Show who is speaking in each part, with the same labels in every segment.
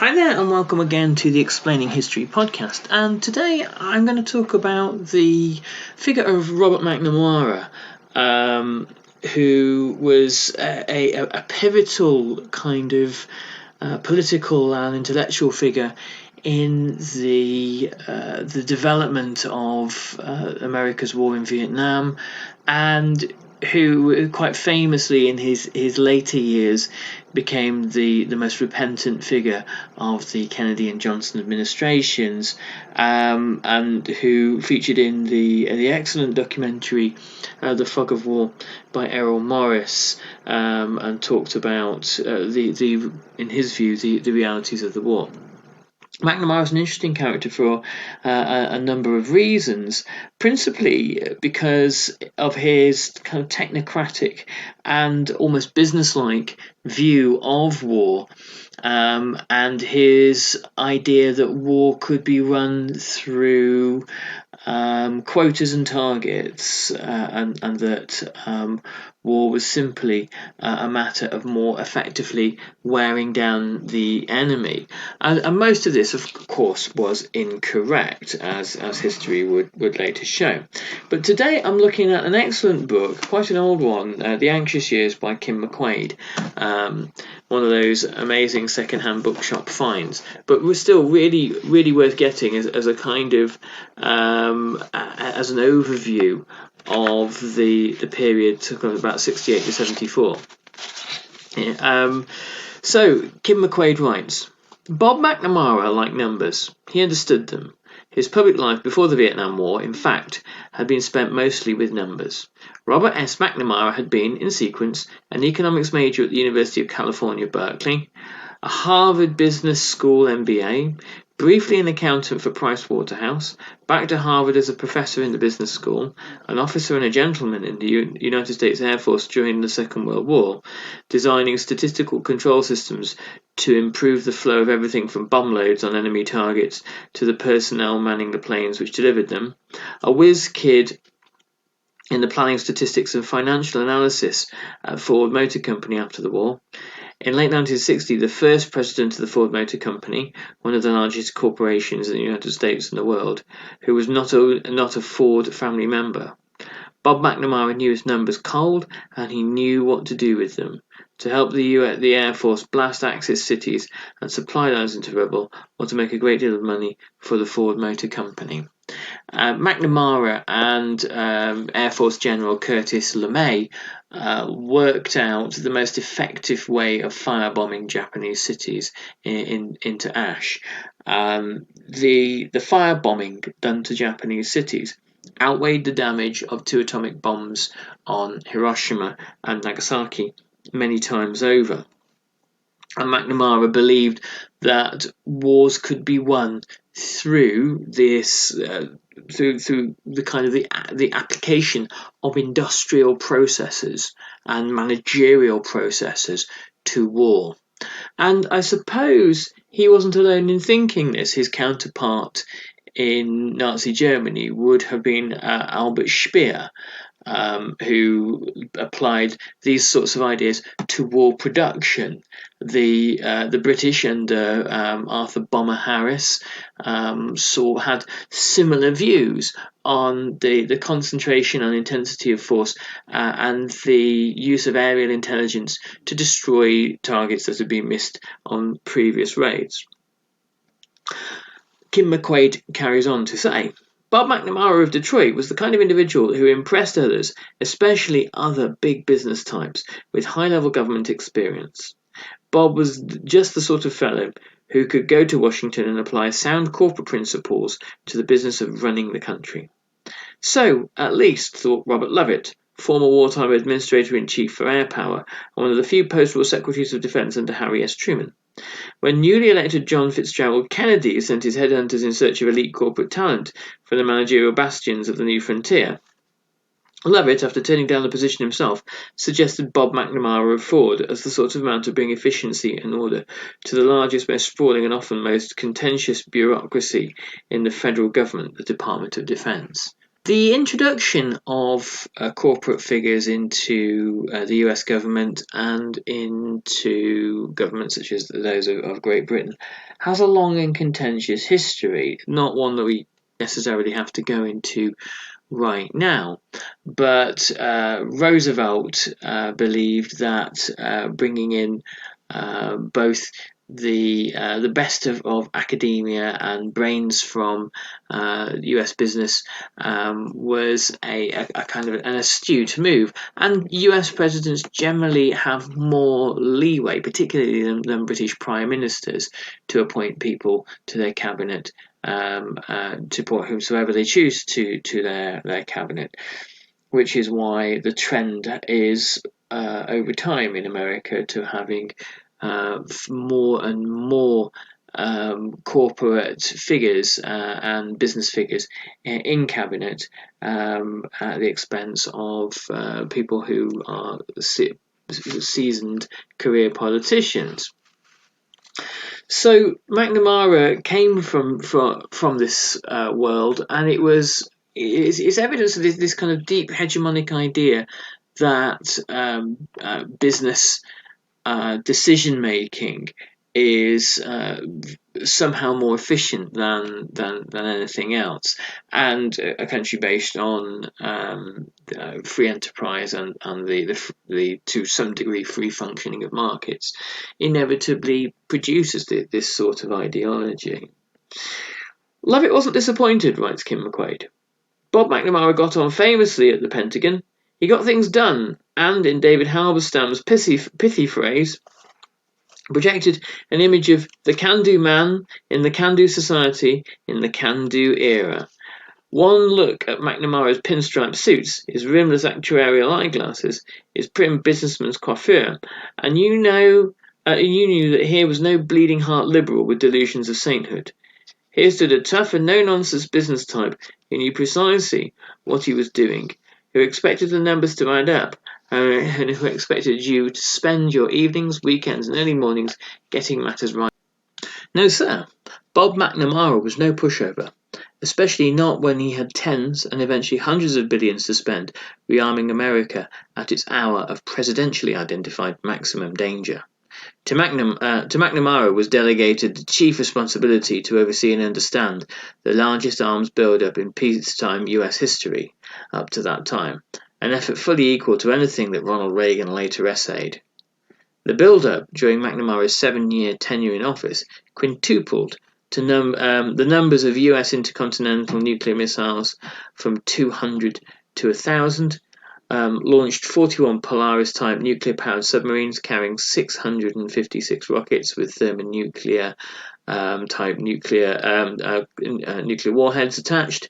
Speaker 1: Hi there and welcome again to the Explaining History podcast, and today I'm going to talk about the figure of Robert McNamara, who was a pivotal kind of political and intellectual figure in the development of America's war in Vietnam, and who quite famously in his later years became the most repentant figure of the Kennedy and Johnson administrations, and who featured in the excellent documentary The Fog of War by Errol Morris, and talked about in his view the realities of the war. McNamara is an interesting character for a number of reasons, principally because of his kind of technocratic and almost businesslike view of war, and his idea that war could be run through quotas and targets, and that war was simply a matter of more effectively wearing down the enemy. And most of this, of course, was incorrect, as history would later show. But today I'm looking at an excellent book, quite an old one, The Anxious Years by Kim McQuaid, one of those amazing second-hand bookshop finds, but was still really worth getting as a kind of as an overview of the period to about 68 to 74. So Kim McQuaid writes, Bob McNamara liked numbers. He understood them. His public life before the Vietnam War, in fact, had been spent mostly with numbers. Robert S. McNamara had been, in sequence, an economics major at the University of California, Berkeley, a Harvard Business School MBA, briefly an accountant for Price Waterhouse, back to Harvard as a professor in the business school, an officer and a gentleman in the United States Air Force during the Second World War, designing statistical control systems to improve the flow of everything from bomb loads on enemy targets to the personnel manning the planes which delivered them, a whiz kid in the planning, statistics and financial analysis at Ford Motor Company after the war. In late 1960, the first president of the Ford Motor Company, one of the largest corporations in the United States and the world, who was not a Ford family member. Bob McNamara knew his numbers cold, and he knew what to do with them, to help the Air Force blast Axis cities and supply lines into rubble, or to make a great deal of money for the Ford Motor Company. McNamara and Air Force General Curtis LeMay worked out the most effective way of firebombing Japanese cities into ash. The firebombing done to Japanese cities outweighed the damage of 2 atomic bombs on Hiroshima and Nagasaki many times over. And McNamara believed that wars could be won through this, through the kind of the application of industrial processes and managerial processes to war. And I suppose he wasn't alone in thinking this. His counterpart in Nazi Germany would have been Albert Speer, who applied these sorts of ideas to war production. The British under Arthur Bomber Harris had similar views on the concentration and intensity of force, and the use of aerial intelligence to destroy targets that had been missed on previous raids. Kim McQuaid carries on to say, Bob McNamara of Detroit was the kind of individual who impressed others, especially other big business types with high-level government experience. Bob was just the sort of fellow who could go to Washington and apply sound corporate principles to the business of running the country. So, at least, thought Robert Lovett, former wartime administrator-in-chief for air power and one of the few post-war secretaries of defense under Harry S. Truman. When newly elected John Fitzgerald Kennedy sent his headhunters in search of elite corporate talent from the managerial bastions of the new frontier, Lovett, after turning down the position himself, suggested Bob McNamara of Ford as the sort of man to bring efficiency and order to the largest, most sprawling and often most contentious bureaucracy in the federal government, the Department of Defense. The introduction of corporate figures into the US government and into governments such as those of Great Britain has a long and contentious history, not one that we necessarily have to go into right now. But Roosevelt believed that bringing in both the best of academia and brains from US business was a kind of an astute move. And US presidents generally have more leeway, particularly than British prime ministers, to appoint people to their cabinet, to put whomsoever they choose to their cabinet, which is why the trend is over time in America to having more and more corporate figures and business figures in cabinet at the expense of people who are seasoned career politicians. So McNamara came from this world, and it's evidence of this kind of deep hegemonic idea that business decision making is somehow more efficient than anything else, and a country based on free enterprise and the to some degree free functioning of markets inevitably produces this sort of ideology. Lovett wasn't disappointed, writes Kim McQuaid. Bob McNamara got on famously at the Pentagon. He got things done, and in David Halberstam's pithy phrase, projected an image of the can-do man in the can-do society in the can-do era. One look at McNamara's pinstripe suits, his rimless actuarial eyeglasses, his prim businessman's coiffure, and you knew that here was no bleeding heart liberal with delusions of sainthood. Here stood a tough and no-nonsense business type who knew precisely what he was doing, who expected the numbers to add up, and who expected you to spend your evenings, weekends, and early mornings getting matters right. No, sir, Bob McNamara was no pushover, especially not when he had tens and eventually hundreds of billions to spend rearming America at its hour of presidentially identified maximum danger. To McNamara was delegated the chief responsibility to oversee and understand the largest arms build-up in peacetime US history up to that time, an effort fully equal to anything that Ronald Reagan later essayed. The build-up during McNamara's 7-year tenure in office quintupled to the numbers of US intercontinental nuclear missiles from 200 to 1,000, launched 41 Polaris-type nuclear-powered submarines carrying 656 rockets with thermonuclear type nuclear warheads attached,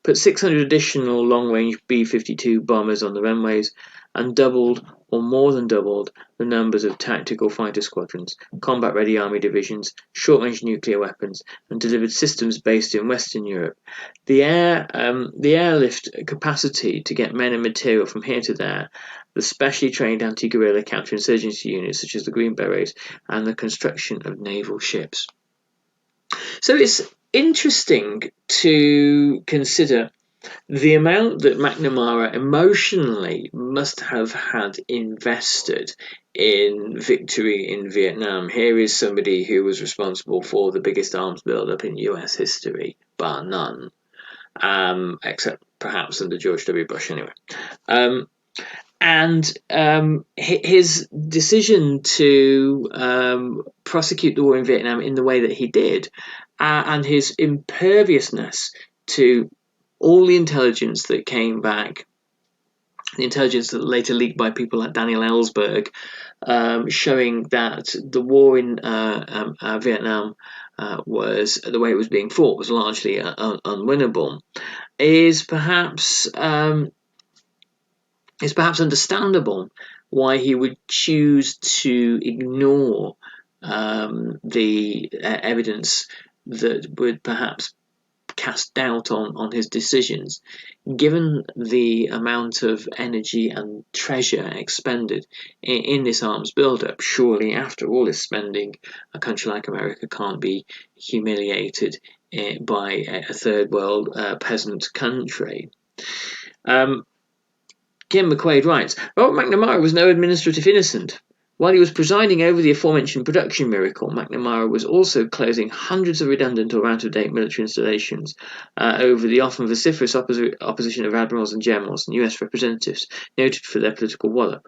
Speaker 1: put 600 additional long-range B-52 bombers on the runways, and doubled or more than doubled the numbers of tactical fighter squadrons, combat-ready army divisions, short-range nuclear weapons, and delivered systems based in Western Europe. The airlift capacity to get men and material from here to there, the specially trained anti-guerrilla counterinsurgency units such as the Green Berets, and the construction of naval ships. So it's interesting to consider the amount that McNamara emotionally must have had invested in victory in Vietnam. Here is somebody who was responsible for the biggest arms build-up in US history, bar none, except perhaps under George W. Bush anyway. And his decision to prosecute the war in Vietnam in the way that he did, and his imperviousness to all the intelligence that came back, the intelligence that later leaked by people like Daniel Ellsberg, showing that the war in Vietnam was, the way it was being fought, was largely unwinnable, is perhaps understandable why he would choose to ignore the evidence that would perhaps cast doubt on his decisions, given the amount of energy and treasure expended in this arms build-up. Surely, after all this spending, a country like America can't be humiliated by a third world peasant country. Kim McQuaid writes, Robert McNamara was no administrative innocent. While he was presiding over the aforementioned production miracle, McNamara was also closing hundreds of redundant or out-of-date military installations over the often vociferous opposition of admirals and generals and US representatives, noted for their political wallop.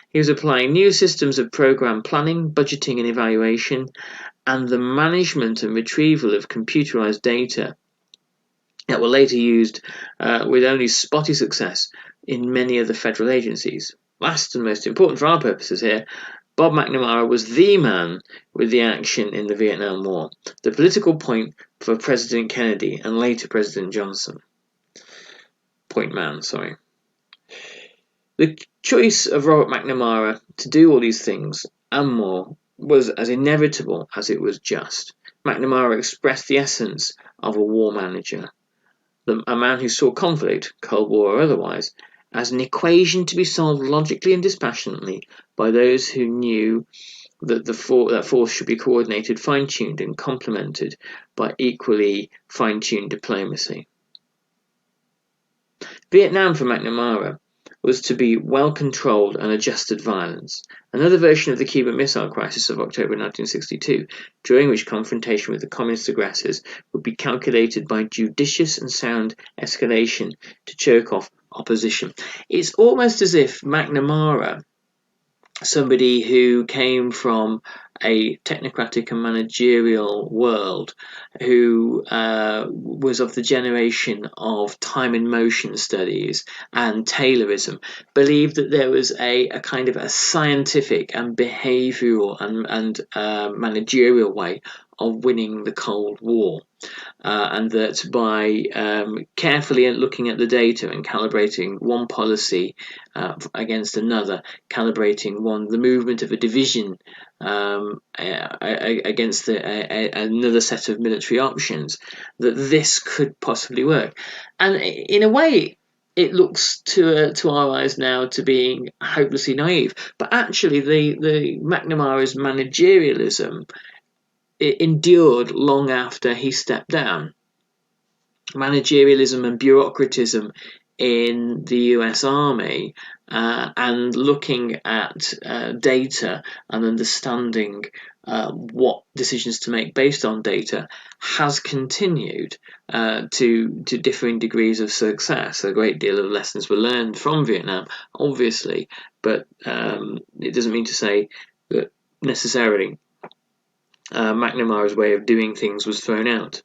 Speaker 1: He was applying new systems of program planning, budgeting and evaluation, and the management and retrieval of computerized data that were later used with only spotty success in many of the federal agencies. Last and most important for our purposes here, Bob McNamara was the man with the action in the Vietnam War, the political point for President Kennedy and later President Johnson. Point man, sorry. The choice of Robert McNamara to do all these things and more was as inevitable as it was just. McNamara expressed the essence of a war manager, a man who saw conflict, Cold War or otherwise, as an equation to be solved logically and dispassionately by those who knew that that force should be coordinated, fine-tuned and complemented by equally fine-tuned diplomacy. Vietnam for McNamara was to be well-controlled and adjusted violence, another version of the Cuban Missile Crisis of October 1962, during which confrontation with the communist aggressors would be calculated by judicious and sound escalation to choke off opposition. It's almost as if McNamara, somebody who came from a technocratic and managerial world, who was of the generation of time and motion studies and Taylorism, believed that there was a kind of a scientific and behavioural and managerial way of winning the Cold War. And that by carefully looking at the data and calibrating one policy against another, calibrating the movement of a division against another set of military options, that this could possibly work. And in a way, it looks to our eyes now to being hopelessly naive. But actually, the McNamara's managerialism, it endured long after he stepped down. Managerialism and bureaucratism in the US Army and looking at data and understanding what decisions to make based on data has continued to differing degrees of success. A great deal of lessons were learned from Vietnam, obviously, but it doesn't mean to say that necessarily McNamara's way of doing things was thrown out.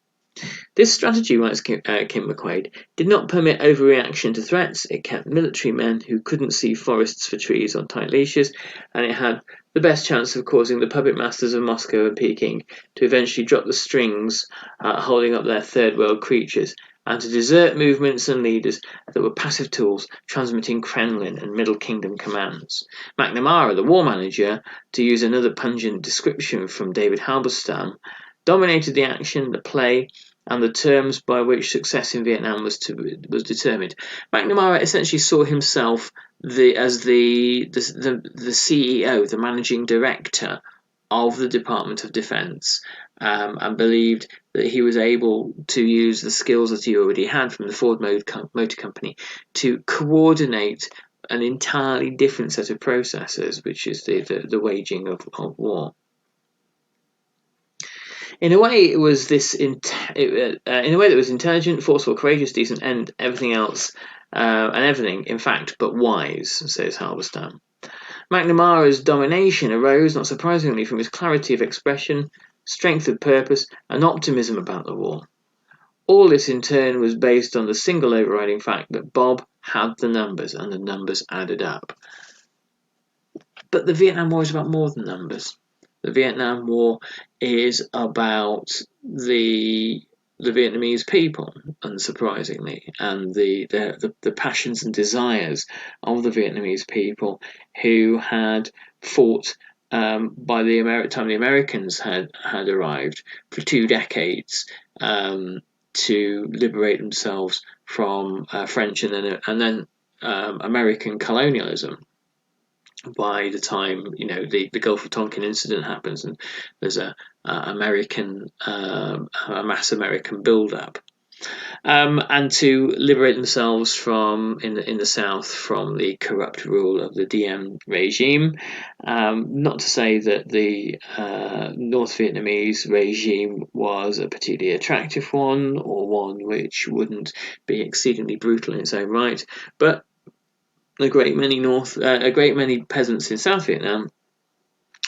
Speaker 1: This strategy, writes Kim McQuaid, did not permit overreaction to threats. It kept military men who couldn't see forests for trees on tight leashes, and it had the best chance of causing the puppet masters of Moscow and Peking to eventually drop the strings holding up their third world creatures, and to desert movements and leaders that were passive tools transmitting Kremlin and Middle Kingdom commands. McNamara, the war manager, to use another pungent description from David Halberstam, dominated the action, the play, and the terms by which success in Vietnam was determined. McNamara essentially saw himself as the CEO, the managing director of the Department of Defense, and believed that he was able to use the skills that he already had from the Ford Motor Company to coordinate an entirely different set of processes, which is the waging of war. In a way, it was in a way that was intelligent, forceful, courageous, decent, and everything else, and everything, in fact, but wise, says Halberstam. McNamara's domination arose, not surprisingly, from his clarity of expression, strength of purpose, and optimism about the war. All this, in turn, was based on the single overriding fact that Bob had the numbers, and the numbers added up. But the Vietnam War is about more than numbers. The Vietnam War is about the Vietnamese people, unsurprisingly, and the passions and desires of the Vietnamese people who had fought by the time the Americans had arrived for 2 decades to liberate themselves from French and then American colonialism. by the time the Gulf of Tonkin incident happens, and there's a mass American build-up. And to liberate themselves from in the south from the corrupt rule of the Diem regime. Not to say that the North Vietnamese regime was a particularly attractive one, or one which wouldn't be exceedingly brutal in its own right, but a great many peasants in South Vietnam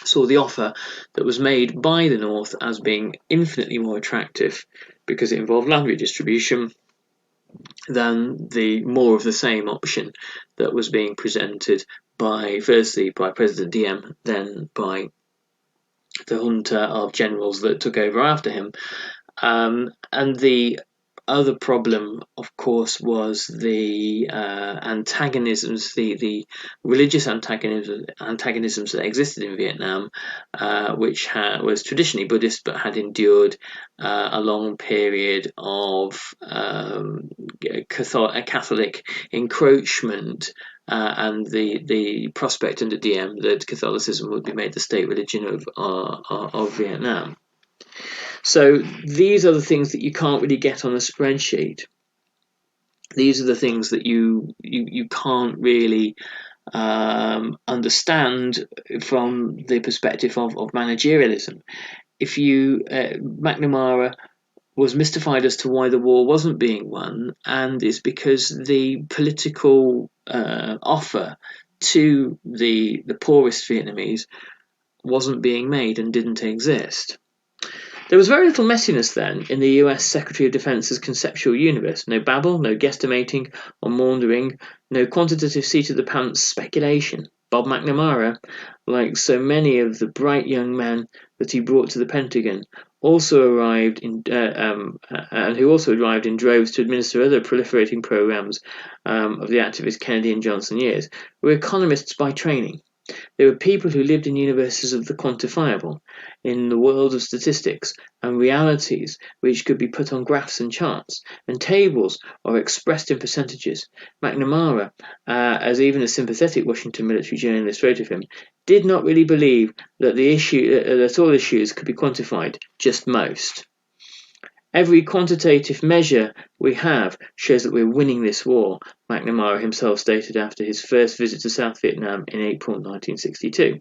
Speaker 1: saw the offer that was made by the North as being infinitely more attractive because it involved land redistribution than the more of the same option that was being presented firstly by President Diem, then by the junta of generals that took over after him. And the other problem, of course, was the antagonisms, the religious antagonisms that existed in Vietnam, which was traditionally Buddhist but had endured a long period of Catholic encroachment. And the prospect under Diem that Catholicism would be made the state religion of Vietnam. So these are the things that you can't really get on a spreadsheet. These are the things that you can't really understand from the perspective of managerialism. If McNamara was mystified as to why the war wasn't being won, and it's because the political offer to the poorest Vietnamese wasn't being made and didn't exist. There was very little messiness then in the US Secretary of Defense's conceptual universe. No babble, no guesstimating or maundering, no quantitative seat-of-the-pants speculation. Bob McNamara, like so many of the bright young men that he brought to the Pentagon, who also arrived in droves to administer other proliferating programs of the activist Kennedy and Johnson years, were economists by training. They were people who lived in universes of the quantifiable, in the world of statistics and realities which could be put on graphs and charts, and tables or expressed in percentages. McNamara, as even a sympathetic Washington military journalist wrote of him, did not really believe that that all issues could be quantified, just most. Every quantitative measure we have shows that we're winning this war, McNamara himself stated after his first visit to South Vietnam in April 1962.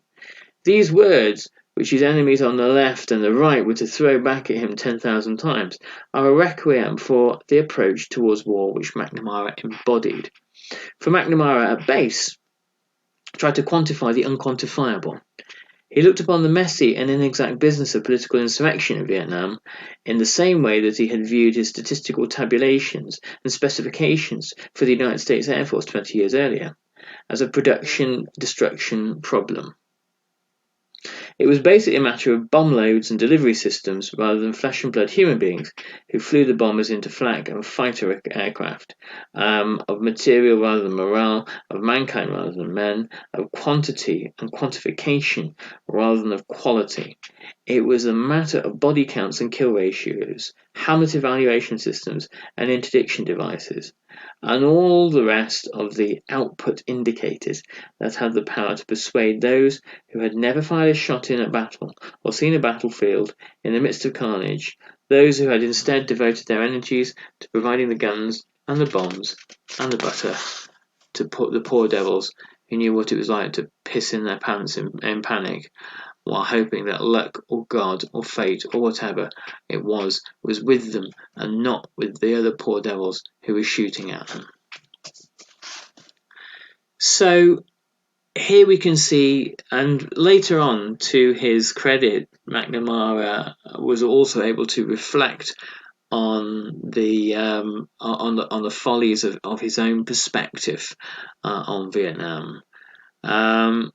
Speaker 1: These words, which his enemies on the left and the right were to throw back at him 10,000 times, are a requiem for the approach towards war which McNamara embodied. For McNamara, at base, tried to quantify the unquantifiable. He looked upon the messy and inexact business of political insurrection in Vietnam in the same way that he had viewed his statistical tabulations and specifications for the United States Air Force 20 years earlier, as a production-destruction problem. It was basically a matter of bomb loads and delivery systems rather than flesh and blood human beings who flew the bombers into flak and fighter aircraft, of material rather than morale, of mankind rather than men, of quantity and quantification rather than of quality. It was a matter of body counts and kill ratios, Hamlet evaluation systems and interdiction devices, and all the rest of the output indicators that had the power to persuade those who had never fired a shot in a battle or seen a battlefield in the midst of carnage, those who had instead devoted their energies to providing the guns and the bombs and the butter to put the poor devils who knew what it was like to piss in their pants in panic, while hoping that luck or God or fate or whatever it was with them and not with the other poor devils who were shooting at them. So here we can see, and later on, to his credit, McNamara was also able to reflect on the follies of his own perspective on Vietnam. The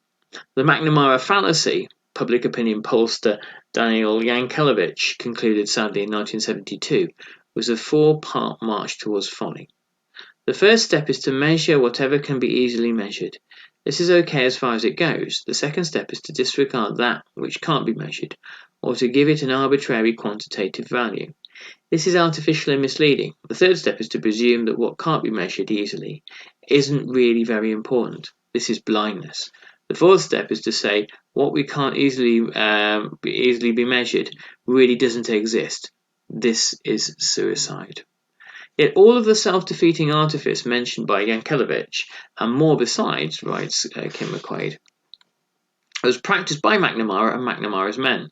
Speaker 1: McNamara fallacy, public opinion pollster Daniel Yankelevich concluded sadly in 1972, was a 4-part march towards folly. The first step is to measure whatever can be easily measured. This is okay as far as it goes. The second step is to disregard that which can't be measured, or to give it an arbitrary quantitative value. This is artificial and misleading. The third step is to presume that what can't be measured easily isn't really very important. This is blindness. The fourth step is to say what we can't easily be measured really doesn't exist. This is suicide. Yet all of the self-defeating artifice mentioned by Yankelevich, and more besides, writes Kim McQuaid, was practiced by McNamara and McNamara's men,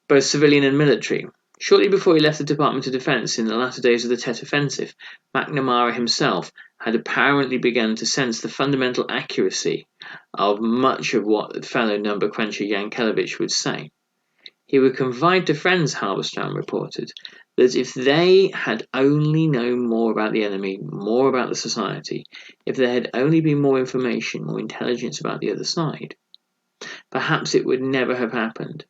Speaker 1: both civilian and military. Shortly before he left the Department of Defense in the latter days of the Tet Offensive, McNamara himself had apparently begun to sense the fundamental accuracy of much of what fellow number cruncher Yankelevich would say. He would confide to friends, Halberstam reported, that if they had only known more about the enemy, more about the society, if there had only been more information, more intelligence about the other side, perhaps it would never have happened.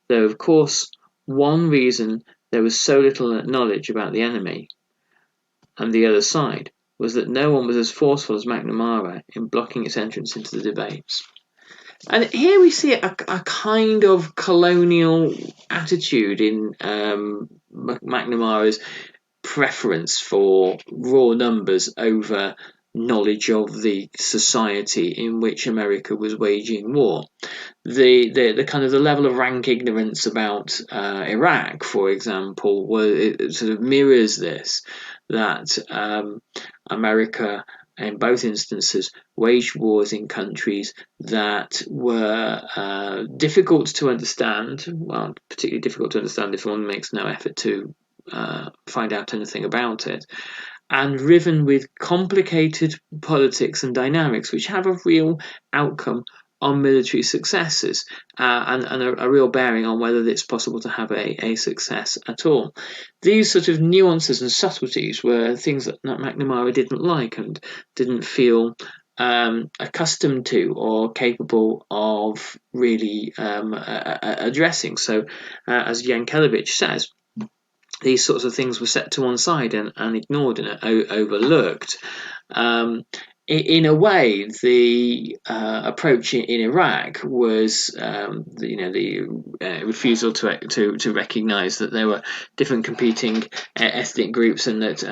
Speaker 1: Though, of course, one reason there was so little knowledge about the enemy and the other side was that no one was as forceful as McNamara in blocking its entrance into the debates. And here we see a kind of colonial attitude in McNamara's preference for raw numbers over knowledge of the society in which America was waging war. The kind of the level of rank ignorance about Iraq, for example, it sort of mirrors this, that America in both instances waged wars in countries that were difficult to understand, well, particularly difficult to understand if one makes no effort to find out anything about it, and riven with complicated politics and dynamics which have a real outcome on military successes and a real bearing on whether it's possible to have a success at all. These sort of nuances and subtleties were things that McNamara didn't like and didn't feel accustomed to or capable of really addressing. So, as Yankelevich says, these sorts of things were set to one side and ignored and overlooked. In a way, the approach in Iraq was, the refusal to recognise that there were different competing ethnic groups and that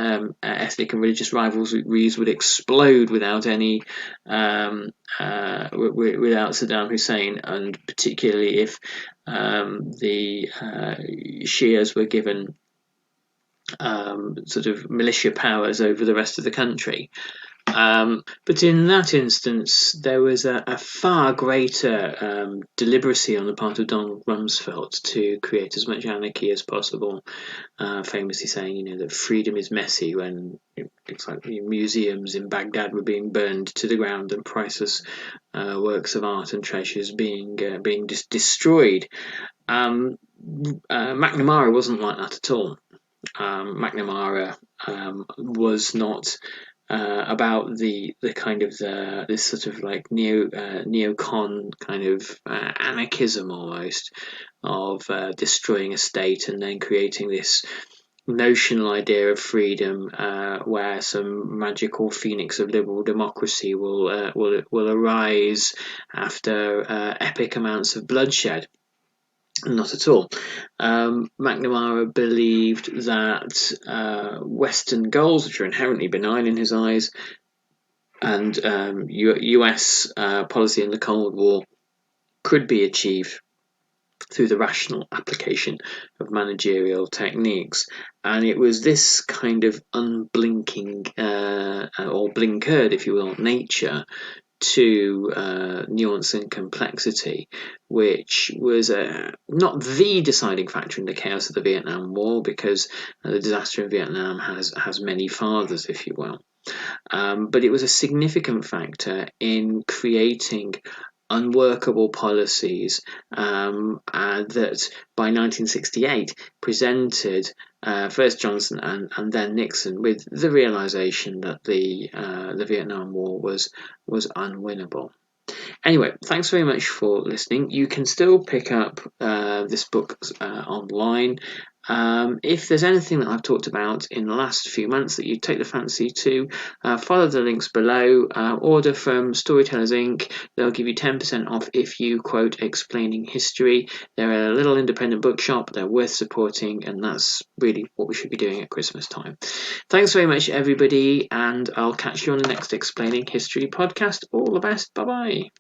Speaker 1: ethnic and religious rivalries would explode without any, without Saddam Hussein, and particularly if the Shias were given sort of militia powers over the rest of the country. But in that instance, there was a far greater deliberacy on the part of Donald Rumsfeld to create as much anarchy as possible, famously saying, that freedom is messy, when it looks like museums in Baghdad were being burned to the ground and priceless works of art and treasures being destroyed. McNamara wasn't like that at all. McNamara was not about the kind of this sort of like neocon kind of anarchism almost of destroying a state and then creating this notional idea of freedom where some magical phoenix of liberal democracy will arise after epic amounts of bloodshed. Not at all. McNamara believed that Western goals, which are inherently benign in his eyes, and US policy in the Cold War could be achieved through the rational application of managerial techniques. And it was this kind of unblinking, or blinkered, if you will, nature to nuance and complexity, which was not the deciding factor in the chaos of the Vietnam War, because the disaster in Vietnam has many fathers, if you will. But it was a significant factor in creating unworkable policies that by 1968 presented first Johnson and then Nixon with the realization that the Vietnam War was unwinnable. Anyway, thanks very much for listening. You can still pick up this book online. If there's anything that I've talked about in the last few months that you take the fancy to, follow the links below, order from Storytellers Inc. They'll give you 10% off if you quote Explaining History. They're a little independent bookshop, they're worth supporting, and that's really what we should be doing at Christmas time. Thanks very much, everybody, and I'll catch you on the next Explaining History podcast. All the best, bye-bye.